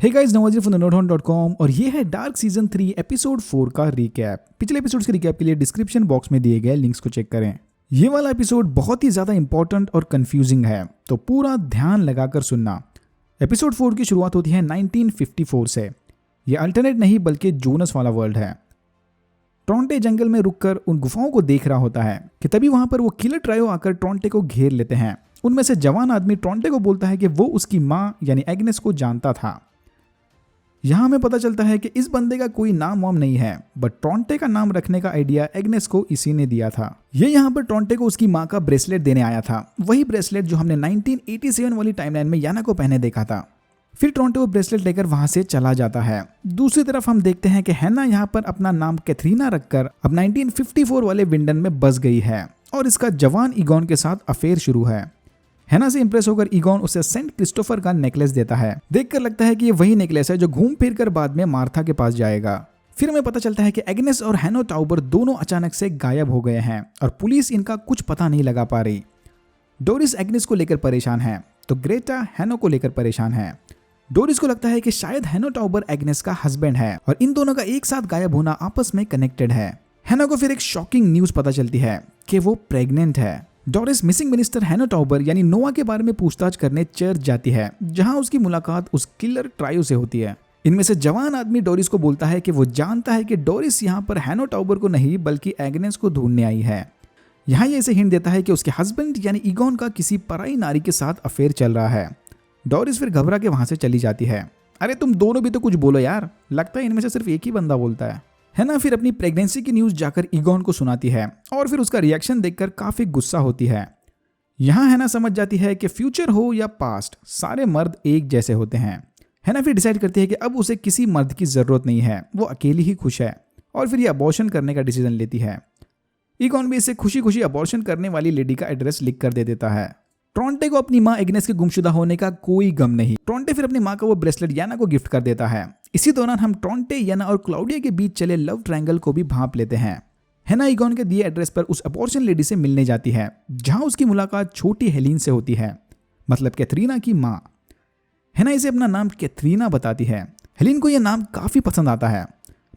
Hey guys, नवाजी from nerdhorn.com और ये है डार्क सीजन 3 एपिसोड 4 का रिकैप। पिछले एपिसोड्स के रिकैप के लिए डिस्क्रिप्शन बॉक्स में दिए गए लिंक्स को चेक करें। ये वाला एपिसोड बहुत ही ज़्यादा इंपॉर्टेंट और कंफ्यूजिंग है, तो पूरा ध्यान लगाकर सुनना। एपिसोड 4 की शुरुआत होती है 1954 से। ये अल्टरनेट नहीं बल्कि जोनस वाला वर्ल्ड है। टोरंटे जंगल में रुककर उन गुफाओं को देख रहा होता है कि तभी वहां पर वो किलर ट्रायो आकर टोरंटे को घेर लेते हैं। उनमें से जवान आदमी टोरंटे को बोलता है कि वो उसकी माँ यानी एग्नेस को जानता था। यहाँ हमें पता चलता है कि इस बंदे का कोई नाम वाम नहीं है, बट टोरंटे का नाम रखने का आइडिया एग्नेस को इसी ने दिया था। ये यहाँ पर टोरंटे को उसकी माँ का ब्रेसलेट देने आया था, वही ब्रेसलेट जो हमने 1987 वाली टाइमलाइन में याना को पहने देखा था। फिर टोरंटे वो ब्रेसलेट लेकर वहां से चला जाता है। दूसरी तरफ हम देखते हैं कि हैना यहाँ पर अपना नाम कैथरीना रखकर अब 1954 वाले विंडन में बस गई है और इसका जवान ईगॉन के साथ अफेयर शुरू है। हैना से इंप्रेस होकर ईगॉन उसे सेंट क्रिस्टोफर का नेकलेस देता है। देखकर लगता है कि ये वही नेकलेस है जो घूम फिर कर बाद में मार्था के पास जाएगा। फिर हमें पता चलता है कि एग्नेस और हैनो टाउबर दोनों अचानक से गायब हो गए हैं और पुलिस इनका कुछ पता नहीं लगा पा रही। डोरिस एग्नेस को लेकर परेशान है तो ग्रेटा हैनो को लेकर परेशान है। डोरिस को लगता है कि शायद हैनो टाउबर एग्नेस का हस्बैंड है और इन दोनों का एक साथ गायब होना आपस में कनेक्टेड है। हैनो को फिर एक शॉकिंग न्यूज पता चलती है कि वो प्रेग्नेंट है। डोरिस मिसिंग मिनिस्टर हैनो टाउबर यानी नोआ के बारे में पूछताछ करने चर्च जाती है, जहां उसकी मुलाकात उस किलर ट्रायो से होती है। इनमें से जवान आदमी डोरिस को बोलता है कि वो जानता है कि डोरिस यहाँ पर हैनो टाउबर को नहीं बल्कि एग्नेस को ढूंढने आई है। यहाँ ये इसे हिंट देता है कि उसके हस्बैंड यानी ईगॉन का किसी पराई नारी के साथ अफेयर चल रहा है। डोरिस फिर घबरा के वहां से चली जाती है। अरे तुम दोनों भी तो कुछ बोलो यार, लगता है इनमें से सिर्फ एक ही बंदा बोलता है ना। फिर अपनी प्रेगनेंसी की न्यूज जाकर ईगॉन को सुनाती है और फिर उसका रिएक्शन देखकर काफी गुस्सा होती है। यहाँ हैना समझ जाती है कि फ्यूचर हो या पास्ट, सारे मर्द एक जैसे होते हैं। हैना फिर डिसाइड करती है कि अब उसे किसी मर्द की जरूरत नहीं है, वो अकेली ही खुश है और फिर ये अबॉर्शन करने का डिसीजन लेती है। ईगॉन भी इसे खुशी खुशी अबॉर्शन करने वाली लेडी का एड्रेस लिख कर दे देता है। टोरंटे को अपनी माँ एग्नेस के गुमशुदा होने का कोई गम नहीं। टोरंटे फिर अपनी माँ का वो ब्रेसलेट याना को गिफ्ट कर देता है। इसी दौरान हम टोरंटे, याना और क्लाउडिया के बीच चले लव ट्रायंगल को भी भांप लेते हैं। हैना ईगॉन के दिए एड्रेस पर उस अबॉर्शन लेडी से मिलने जाती है, जहां उसकी मुलाकात छोटी हेलिन से होती है, मतलब कैथरीना की माँ। हैना इसे अपना नाम कैथरीना बताती है। हेलिन को यह नाम काफी पसंद आता है।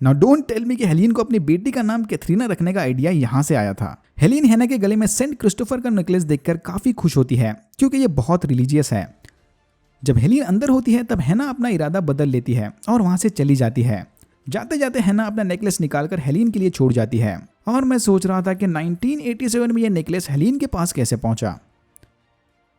नाउ डोंट टेल मी कि हेलिन को अपनी बेटी का नाम कैथरीना रखने का आइडिया यहाँ से आया था। हेलिन हैना के गले में सेंट क्रिस्टोफर का नेकलेस देखकर काफी खुश होती है, क्योंकि ये बहुत रिलीजियस है। जब हेलिन अंदर होती है तब हैना अपना इरादा बदल लेती है और वहां से चली जाती है। जाते जाते हैना अपना नेकलेस निकालकर हेलिन के लिए छोड़ जाती है और मैं सोच रहा था कि 1987 में यह नेकलेस हेलिन के पास कैसे पहुंचा।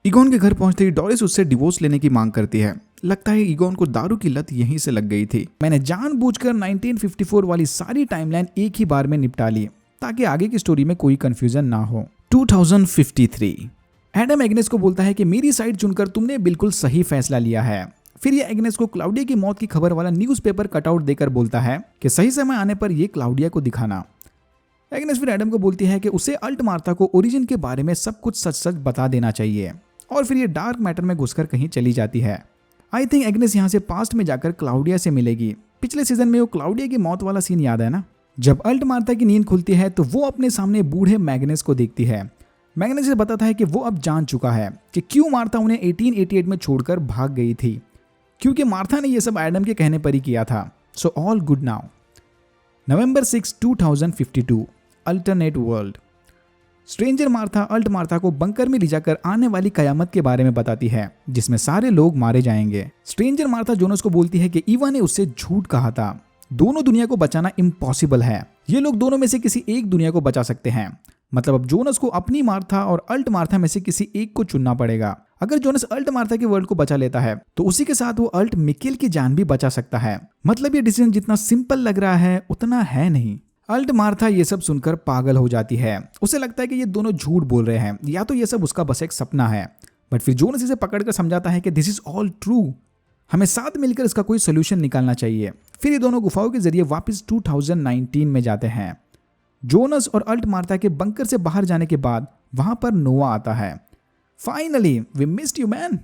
ईगॉन के घर पहुंचते ही डोरिस उससे डिवोर्स लेने की मांग करती है। लगता है ईगॉन को दारू की लत यहीं से लग गई थी। मैंने जानबूझकर 1954 वाली सारी टाइमलाइन एक ही बार में निपटा ली ताकि आगे की स्टोरी में कोई कंफ्यूजन ना हो। 2053 एडम एग्नेस को बोलता है कि मेरी साइड चुनकर तुमने बिल्कुल सही फैसला लिया है। फिर ये एग्नेस को क्लाउडिया की मौत की खबर वाला न्यूज़पेपर कटआउट देकर बोलता है कि सही समय आने पर ये क्लाउडिया को दिखाना। एग्नेस फिर एडम को बोलती है कि उसे अल्ट मार्था को ओरिजिन के बारे में सब कुछ सच सच बता देना चाहिए और फिर ये डार्क मैटर में घुसकर कहीं चली जाती है। आई थिंक एग्नेस यहाँ से पास्ट में जाकर क्लाउडिया से मिलेगी। पिछले सीजन में वो क्लाउडिया की मौत वाला सीन याद है ना, जब अल्ट मार्था की नींद खुलती है तो वो अपने सामने बूढ़े मैग्नेस को देखती है। मैग्नेस से बताता है कि वो अब जान चुका है कि क्यों मार्था उन्हें 1888 में छोड़कर भाग गई थी, क्योंकि मार्था ने ये सब एडम के कहने पर ही किया था। So all good now. November 6, 2052 alternate world. Stranger Martha alt Martha को बंकर में ले जाकर आने वाली कयामत के बारे में बताती है, जिसमें सारे लोग मारे जाएंगे। स्ट्रेंजर मार्था जोनस को बोलती है कि ईवा ने उससे झूठ कहा था। दोनों दुनिया को बचाना इम्पॉसिबल है। ये लोग दोनों में से किसी एक दुनिया को बचा सकते हैं। मतलब अब जोनस को अपनी मार्था और अल्ट मार्था में से किसी एक को चुनना पड़ेगा। अगर जोनस अल्ट मार्था के वर्ल्ड को बचा लेता है तो उसी के साथ वो अल्ट मिकेल की जान भी बचा सकता है। मतलब ये डिसीजन जितना सिंपल लग रहा है उतना है नहीं। अल्ट मार्था ये सब सुनकर पागल हो जाती है। उसे लगता है कि ये दोनों झूठ बोल रहे हैं या तो ये सब उसका बस एक सपना है। बट फिर जोनस इसे पकड़कर समझाता है कि दिस इज ऑल ट्रू, हमें साथ मिलकर इसका कोई सोल्यूशन निकालना चाहिए। फिर ये दोनों गुफाओं के जरिए वापस 2019 में जाते हैं। जोनस और अल्ट मार्था के बंकर से बाहर जाने के बाद वहां पर नोआ आता है। Finally we missed you man.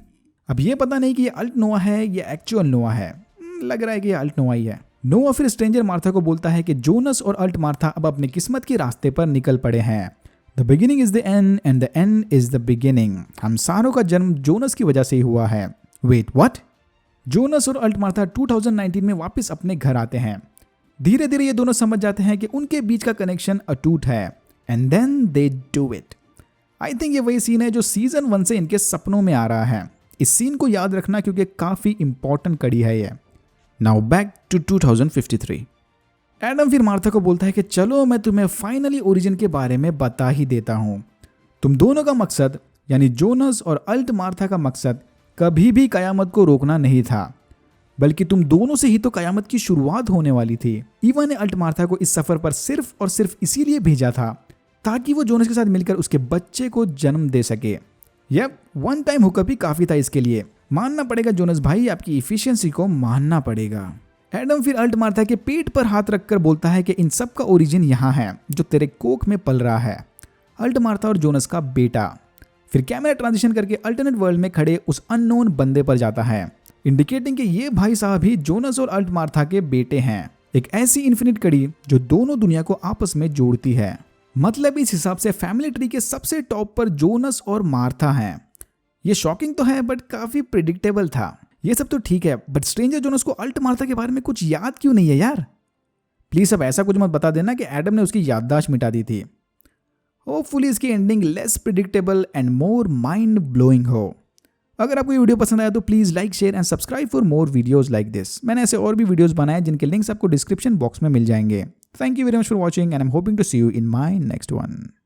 अब ये पता नहीं कि ये अल्ट नोआ है या एक्चुअल नोआ है। लग रहा है कि ये अल्ट नोआ ही है। नोआ फिर स्ट्रेंजर मार्था को बोलता है कि जोनस और अल्ट मार्था अब अपनी किस्मत के रास्ते पर निकल पड़े हैं। The beginning is the end and the end is the beginning. हम सारों का जन्म जोनस की वजह से ही हुआ है। Wait what? जोनस और अल्ट मार्था 2019 में वापस अपने घर आते हैं। धीरे धीरे ये दोनों समझ जाते हैं कि उनके बीच का कनेक्शन अटूट है, and then they do it. I think ये वही सीन है जो सीजन 1 से इनके सपनों में आ रहा है। इस सीन को याद रखना क्योंकि काफी इंपॉर्टेंट कड़ी है ये। Now back to 2053। एडम फिर मार्था को बोलता है कि चलो मैं तुम्हें फाइनली ओरिजिन के बारे में बता ही देता हूं। तुम दोनों का मकसद, यानी जोनस और अल्ट मार्था का मकसद कभी भी कयामत को रोकना नहीं था, बल्कि तुम दोनों से ही तो कयामत की शुरुआत होने वाली थी। ईवा ने अल्ट मार्था को इस सफर पर सिर्फ और सिर्फ इसीलिए भेजा था ताकि वो जोनस के साथ मिलकर उसके बच्चे को जन्म दे सके। यप, वन टाइम हुकअप ही काफी था इसके लिए। मानना पड़ेगा जोनस भाई, आपकी इफिशियंसी को मानना पड़ेगा। एडम फिर अल्ट मार्था के पेट पर हाथ रखकर बोलता है कि इन सब का ओरिजिन यहाँ है जो तेरे कोख में पल रहा है, अल्ट मार्था और जोनस का बेटा। फिर कैमरा ट्रांजिशन करके अल्टरनेट वर्ल्ड में खड़े उस अननोन बंदे पर जाता है, इंडिकेटिंग कि ये भाई साहब ही जोनस और अल्ट मार्था के बेटे हैं। एक ऐसी इन्फिनिट कड़ी जो दोनों दुनिया को आपस में जोड़ती है। मतलब इस हिसाब से फैमिली ट्री के सबसे टॉप पर जोनस और मार्था हैं। ये शॉकिंग तो है बट काफी प्रिडिक्टेबल था। ये सब तो ठीक है, बट स्ट्रेंजर जोनस को अल्ट मार्था के बारे में कुछ याद क्यों नहीं है यार? प्लीज अब ऐसा कुछ मत बता देना कि एडम ने उसकी याददाश्त मिटा दी थी। होपफुली इसकी ending less predictable and more mind blowing हो। अगर आपको ये वीडियो पसंद आया तो please like, share and subscribe for more videos like this. मैंने ऐसे और भी वीडियोस बनाए जिनके लिंक्स आपको डिस्क्रिप्शन बॉक्स में मिल जाएंगे। Thank you very much for watching and I'm hoping to see you in my next one.